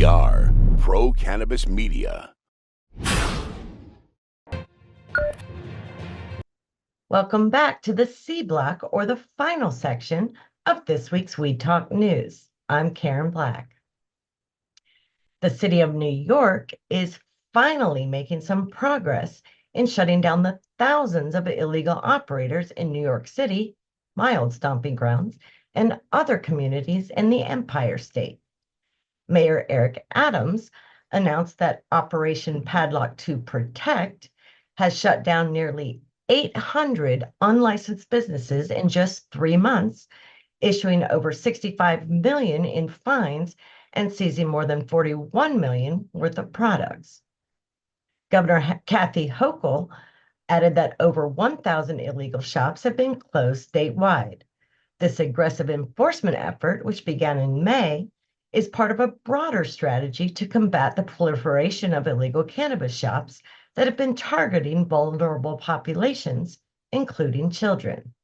We are Pro Cannabis Media. Welcome back to the C Block, or the final section of this week's Weed Talk News. I'm Karen Black. The city of New York is finally making some progress in shutting down the thousands of illegal operators in New York City, my old stomping grounds, and other communities in the Empire State. Mayor Eric Adams announced that Operation Padlock to Protect has shut down nearly 800 unlicensed businesses in just 3 months, issuing over $65 million in fines and seizing more than $41 million worth of products. Governor Kathy Hochul added that over 1,000 illegal shops have been closed statewide. This aggressive enforcement effort, which began in May, is part of a broader strategy to combat the proliferation of illegal cannabis shops that have been targeting vulnerable populations, including children.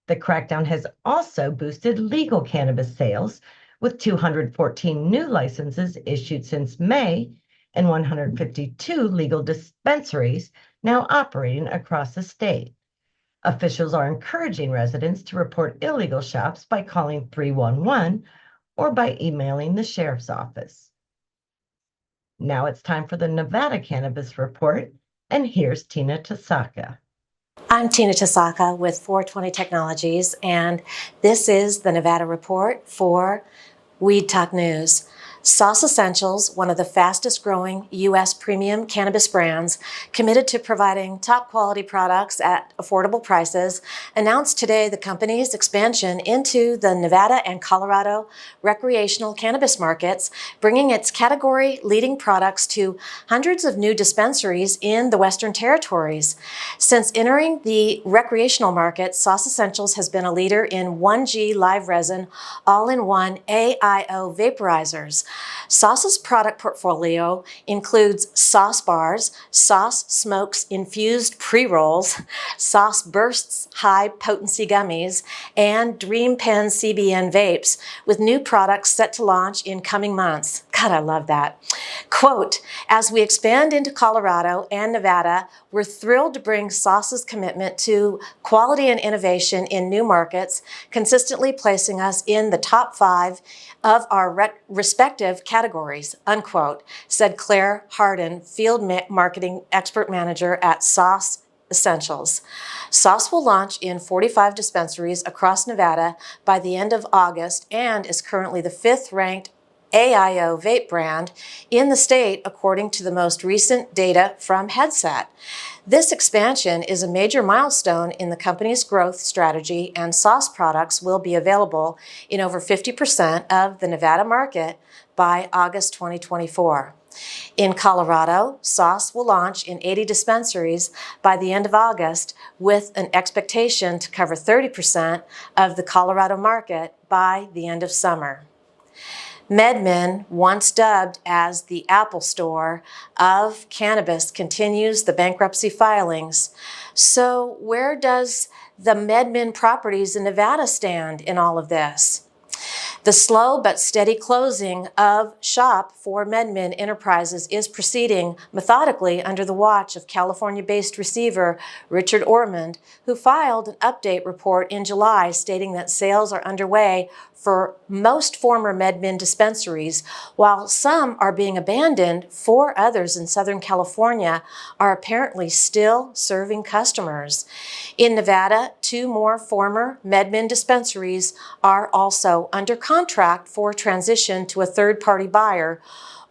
The crackdown has also boosted legal cannabis sales, with 214 new licenses issued since May and 152 legal dispensaries now operating across the state. Officials are encouraging residents to report illegal shops by calling 311 or by emailing the sheriff's office. Now it's time for the Nevada Cannabis Report, and here's Tina Tasaka. I'm Tina Tasaka with 420 Technologies, and this is the Nevada Report for Weed Talk News. Sauce Essentials, one of the fastest growing U.S. premium cannabis brands, committed to providing top quality products at affordable prices, announced today the company's expansion into the Nevada and Colorado recreational cannabis markets, bringing its category leading products to hundreds of new dispensaries in the Western Territories. Since entering the recreational market, Sauce Essentials has been a leader in 1G live resin all-in-one AIO vaporizers. Sauce's product portfolio includes Sauce Bars, Sauce Smokes infused pre-rolls, Sauce Bursts high potency gummies, and Dream Pen CBN vapes, with new products set to launch in coming months. God, I love that. Quote, as we expand into Colorado and Nevada, we're thrilled to bring Sauce's commitment to quality and innovation in new markets, consistently placing us in the top 5 of our respective categories, unquote, said Claire Harden, Field Marketing Expert Manager at Sauce Essentials. Sauce will launch in 45 dispensaries across Nevada by the end of August and is currently the 5th ranked AIO vape brand in the state, according to the most recent data from Headset. This expansion is a major milestone in the company's growth strategy, and Sauce products will be available in over 50% of the Nevada market by August 2024. In Colorado, Sauce will launch in 80 dispensaries by the end of August, with an expectation to cover 30% of the Colorado market by the end of summer. MedMen, once dubbed as the Apple Store of cannabis, continues the bankruptcy filings. So where does the MedMen Properties in Nevada stand in all of this? The slow but steady closing of shop for MedMen Enterprises is proceeding methodically under the watch of California-based receiver Richard Ormond, who filed an update report in July stating that sales are underway for most former MedMen dispensaries. While some are being abandoned, 4 others in Southern California are apparently still serving customers. In Nevada, 2 more former MedMen dispensaries are also under contract for transition to a third-party buyer.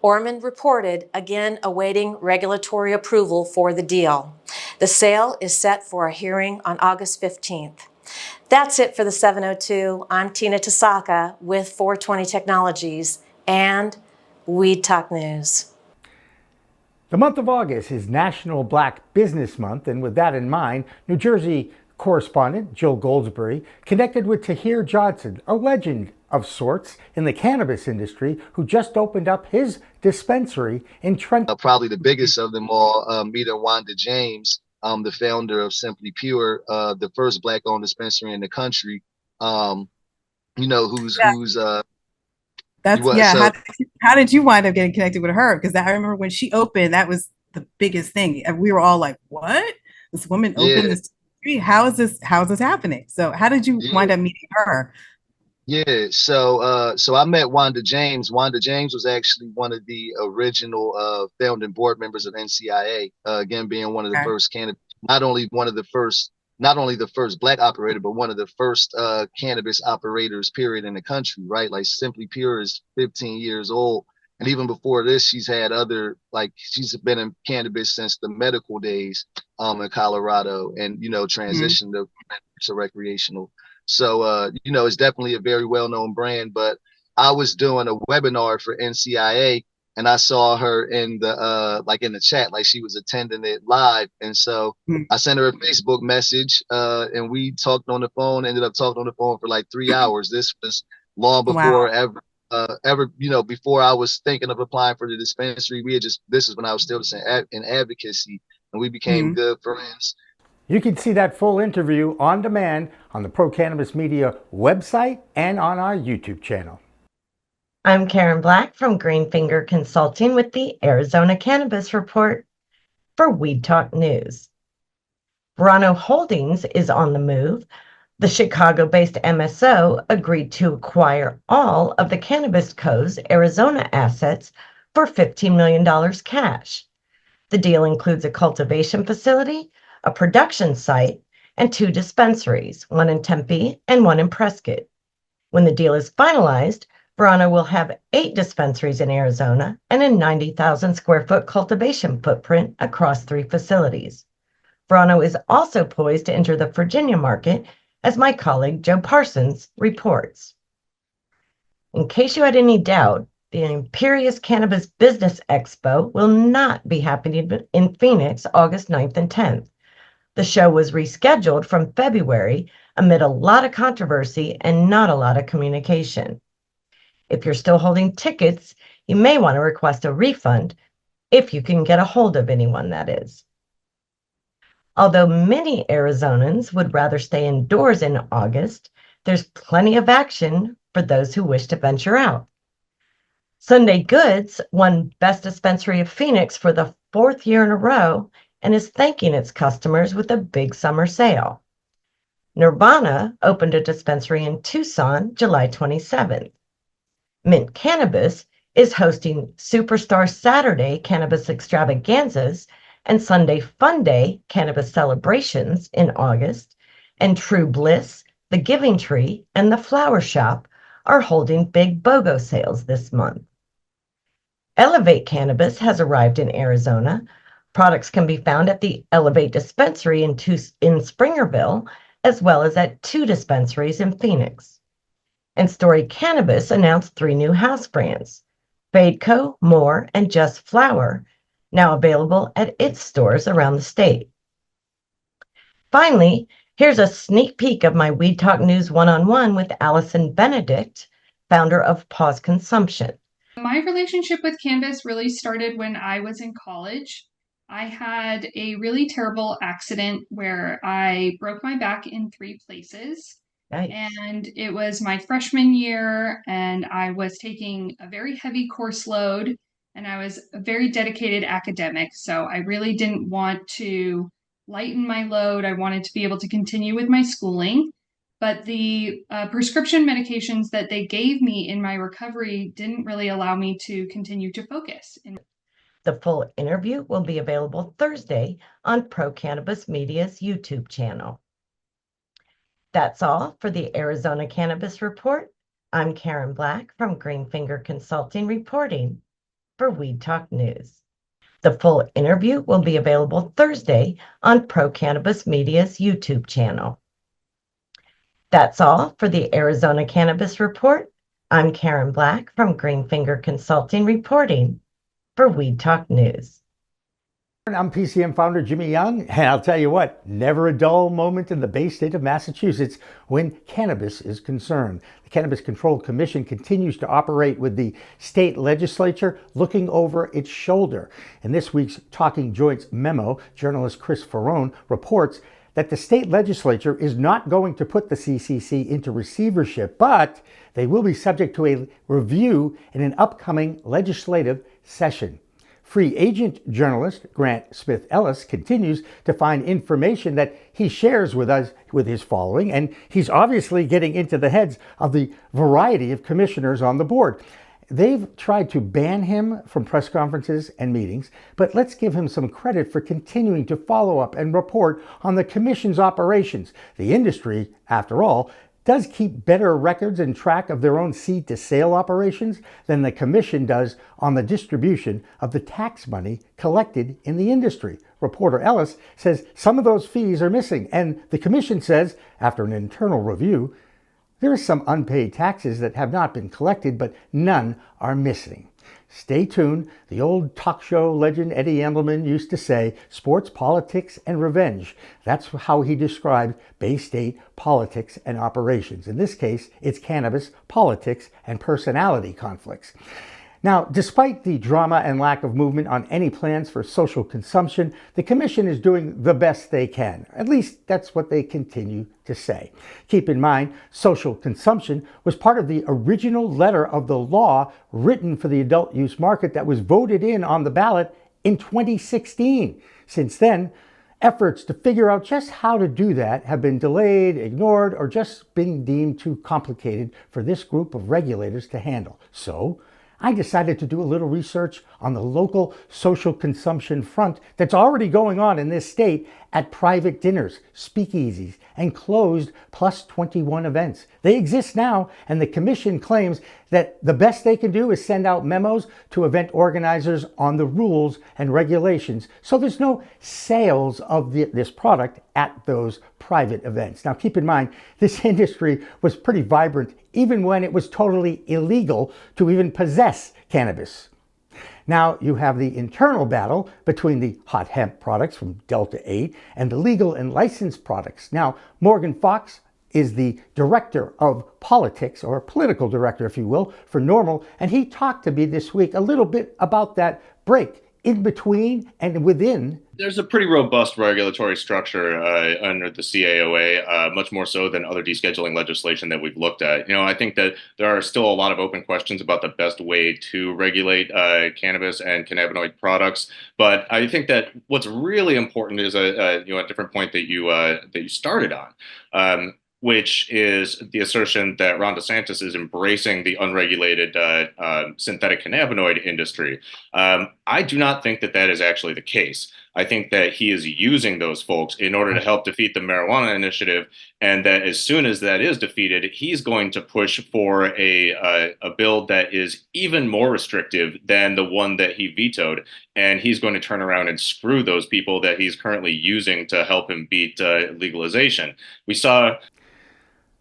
Ormond reported, again awaiting regulatory approval for the deal. The sale is set for a hearing on August 15th. That's it for the 702. I'm Tina Tasaka with 420 Technologies and Weed Talk News. The month of August is National Black Business Month, and with that in mind, New Jersey correspondent Jill Goldsberry connected with Tahir Johnson, a legend of sorts in the cannabis industry, who just opened up his dispensary in Trenton. Probably the biggest of them all, me and Wanda James, the founder of Simply Pure, the first Black-owned dispensary in the country. Who's That's What? yeah. So How did you wind up getting connected with her? Because I remember when she opened, that was the biggest thing. And we were all like, "What? This woman opened yeah, this? How is this? How is this happening?" So how did you yeah. wind up meeting her? Yeah, so I met Wanda James. Wanda James was actually one of the original founding board members of NCIA. Again, being one of the Okay. first cannabis, not only one of the first, not only the first black operator, but one of the first cannabis operators, period, in the country. Right, like Simply Pure is 15 years old, and even before this, she's had other like she's been in cannabis since the medical days, in Colorado, and Mhm. transitioned to recreational. So, it's definitely a very well-known brand, but I was doing a webinar for NCIA and I saw her in the like in the chat, like she was attending it live. And so Mhm. I sent her a Facebook message and we talked on the phone, ended up talking on the phone for like 3 hours. This was long before Wow. ever, before I was thinking of applying for the dispensary. This is when I was still in advocacy, and we became Mhm. good friends. You can see that full interview on demand on the Pro Cannabis Media website and on our YouTube channel. I'm Karen Black from Greenfinger Consulting with the Arizona Cannabis Report for Weed Talk News. Verano Holdings is on the move. The Chicago-based MSO agreed to acquire all of the Cannabis Co.'s Arizona assets for $15 million cash. The deal includes a cultivation facility, a production site, and 2 dispensaries, one in Tempe and one in Prescott. When the deal is finalized, Verano will have 8 dispensaries in Arizona and a 90,000 square foot cultivation footprint across 3 facilities. Verano is also poised to enter the Virginia market, as my colleague Joe Parsons reports. In case you had any doubt, the Imperious Cannabis Business Expo will not be happening in Phoenix August 9th and 10th. The show was rescheduled from February amid a lot of controversy and not a lot of communication. If you're still holding tickets, you may want to request a refund if you can get a hold of anyone, that is. Although many Arizonans would rather stay indoors in August, there's plenty of action for those who wish to venture out. Sunday Goods won Best Dispensary of Phoenix for the 4th year in a row and is thanking its customers with a big summer sale. Nirvana opened a dispensary in Tucson July 27th. Mint Cannabis is hosting Superstar Saturday Cannabis Extravaganzas and Sunday Fun Day Cannabis Celebrations in August, and True Bliss, The Giving Tree, and The Flower Shop are holding big BOGO sales this month. Elevate Cannabis has arrived in Arizona. Products can be found at the Elevate Dispensary in Springerville, as well as at 2 dispensaries in Phoenix. And Story Cannabis announced 3 new house brands, Fadeco, More, and Just Flower, now available at its stores around the state. Finally, here's a sneak peek of my Weed Talk News one-on-one with Allison Benedict, founder of Pause Consumption. My relationship with cannabis really started when I was in college. I had a really terrible accident where I broke my back in 3 places. Nice. And it was my freshman year, and I was taking a very heavy course load, and I was a very dedicated academic. So I really didn't want to lighten my load. I wanted to be able to continue with my schooling. But the prescription medications that they gave me in my recovery didn't really allow me to continue to focus. The full interview will be available Thursday on Pro Cannabis Media's YouTube channel. That's all for the Arizona Cannabis Report. I'm Karen Black from Greenfinger Consulting reporting for Weed Talk News. The full interview will be available Thursday on Pro Cannabis Media's YouTube channel. That's all for the Arizona Cannabis Report. I'm Karen Black from Greenfinger Consulting reporting for Weed Talk News. I'm PCM Founder Jimmy Young, and I'll tell you what, never a dull moment in the Bay State of Massachusetts when cannabis is concerned. The Cannabis Control Commission continues to operate with the state legislature looking over its shoulder. In this week's Talking Joints memo, journalist Chris Ferrone reports that the state legislature is not going to put the CCC into receivership, but they will be subject to a review in an upcoming legislative session. Free agent journalist Grant Smith Ellis continues to find information that he shares with us, with his following, and he's obviously getting into the heads of the variety of commissioners on the board. They've tried to ban him from press conferences and meetings, but let's give him some credit for continuing to follow up and report on the commission's operations. The industry, after all, does keep better records and track of their own seed-to-sale operations than the commission does on the distribution of the tax money collected in the industry. Reporter Ellis says some of those fees are missing, and the commission says, after an internal review, there are some unpaid taxes that have not been collected, but none are missing. Stay tuned. The old talk show legend Eddie Endelman used to say, sports, politics, and revenge. That's how he described Bay State politics and operations. In this case, it's cannabis, politics, and personality conflicts. Now, despite the drama and lack of movement on any plans for social consumption, the Commission is doing the best they can. At least that's what they continue to say. Keep in mind, social consumption was part of the original letter of the law written for the adult use market that was voted in on the ballot in 2016. Since then, efforts to figure out just how to do that have been delayed, ignored, or just been deemed too complicated for this group of regulators to handle. So, I decided to do a little research on the local social consumption front that's already going on in this state at private dinners, speakeasies, and closed plus 21 events. They exist now, and the Commission claims that the best they can do is send out memos to event organizers on the rules and regulations, so there's no sales of this product at those private events. Now keep in mind, this industry was pretty vibrant even when it was totally illegal to even possess cannabis. Now you have the internal battle between the hot hemp products from Delta 8 and the legal and licensed products. Now, Morgan Fox is the director of politics, or political director, if you will, for NORML, and he talked to me this week a little bit about that break in between and within. There's a pretty robust regulatory structure under the CAOA, much more so than other descheduling legislation that we've looked at. I think that there are still a lot of open questions about the best way to regulate cannabis and cannabinoid products. But I think that what's really important is a different point that you started on. Which is the assertion that Ron DeSantis is embracing the unregulated synthetic cannabinoid industry. I do not think that that is actually the case. I think that he is using those folks in order to help defeat the marijuana initiative, and that as soon as that is defeated, he's going to push for a bill that is even more restrictive than the one that he vetoed, and he's going to turn around and screw those people that he's currently using to help him beat legalization.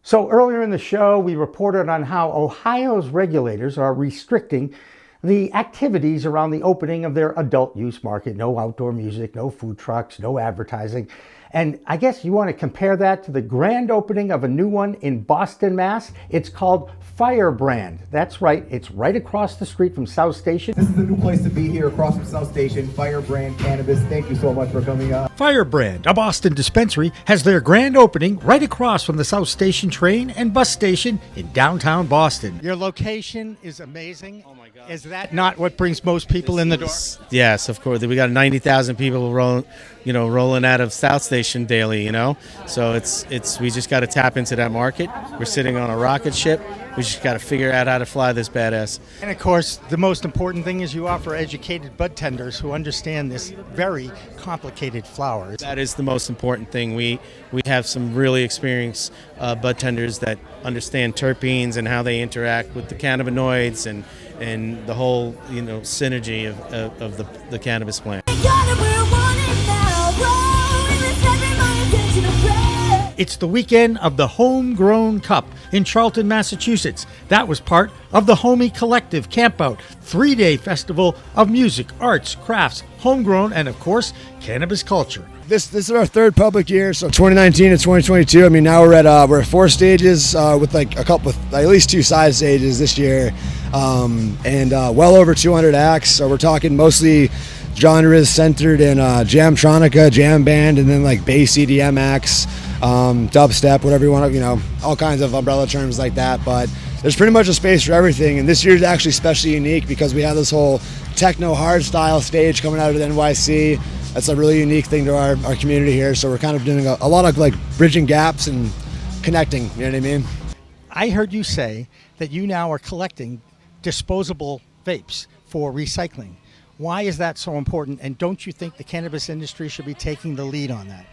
So earlier in the show, we reported on how Ohio's regulators are restricting the activities around the opening of their adult use market. No outdoor music, no food trucks, no advertising. And I guess you want to compare that to the grand opening of a new one in Boston, Mass. It's called Firebrand. That's right. It's right across the street from South Station. This is the new place to be here across from South Station. Firebrand Cannabis. Thank you so much for coming up. Firebrand, a Boston dispensary, has their grand opening right across from the South Station train and bus station in downtown Boston. Your location is amazing. Oh my God. Is that not what brings most people in the door? Yes, of course. We got 90,000 people rolling out of South Station daily, So we just got to tap into that market. We're sitting on a rocket ship. We just got to figure out how to fly this badass. And of course, the most important thing is you offer educated bud tenders who understand this very complicated flower. That is the most important thing. We have some really experienced bud tenders that understand terpenes and how they interact with the cannabinoids and the whole synergy of the cannabis plant. It's the weekend of the Homegrown Cup in Charlton, Massachusetts. That was part of the Homie Collective Campout, 3-day festival of music, arts, crafts, homegrown, and of course, cannabis culture. This is our third public year, so 2019 and 2022. Now we're at 4 stages with at least 2 side stages this year, and well over 200 acts. So we're talking mostly genres centered in Jamtronica, jam band, and then like bass EDM acts, dubstep, whatever you want to, all kinds of umbrella terms like that. But there's pretty much a space for everything. And this year is actually especially unique because we have this whole techno hardstyle stage coming out of the NYC. That's a really unique thing to our community here. So we're kind of doing a lot of like bridging gaps and connecting, you know what I mean? I heard you say that you now are collecting disposable vapes for recycling. Why is that so important? And don't you think the cannabis industry should be taking the lead on that?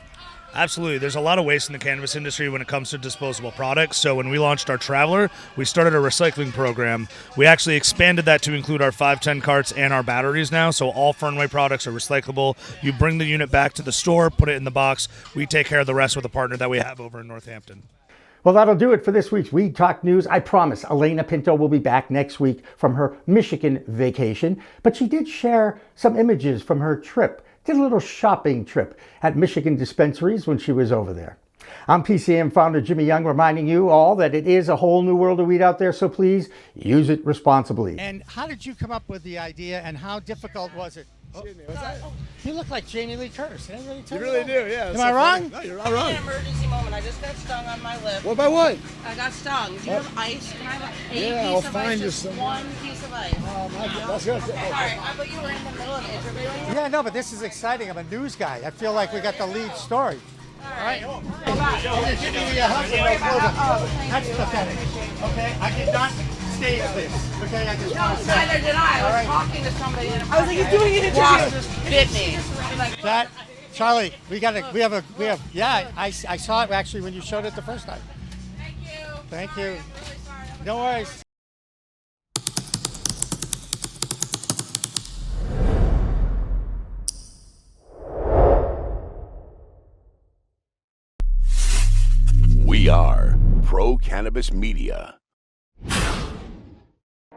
Absolutely. There's a lot of waste in the cannabis industry when it comes to disposable products. So when we launched our Traveler, we started a recycling program. We actually expanded that to include our 510 carts and our batteries now. So all Fernway products are recyclable. You bring the unit back to the store, put it in the box. We take care of the rest with a partner that we have over in Northampton. Well, that'll do it for this week's Weed Talk News. I promise Elena Pinto will be back next week from her Michigan vacation, but she did share some images from her trip. Did a little shopping trip at Michigan dispensaries when she was over there. I'm PCM Founder Jimmy Young, reminding you all that it is a whole new world of weed out there, so please use it responsibly. And how did you come up with the idea, and how difficult was it? Oh, you look like Jamie Lee Curtis. You really do, yeah. Am I wrong? No, you're not wrong. An emergency moment. I just got stung on my lip. What by what? I got stung. Do you have ice? Can I have a piece I'll of find ice? you Just some. one piece of ice. That's good. Sorry, I thought you were in the middle of interviewing. Yeah, no, but this is exciting. I'm a news guy. I feel like we got the lead story. All right. That's pathetic. Okay, I did not stage this. Okay, I just want to say. Neither did I. I was talking to somebody. I was like, you're doing an interview. Just bit me. That, Charlie, we have. Yeah, I saw it actually when you showed it the first time. Thank you. Thank you. I'm really sorry. No worries. We are Pro Cannabis Media.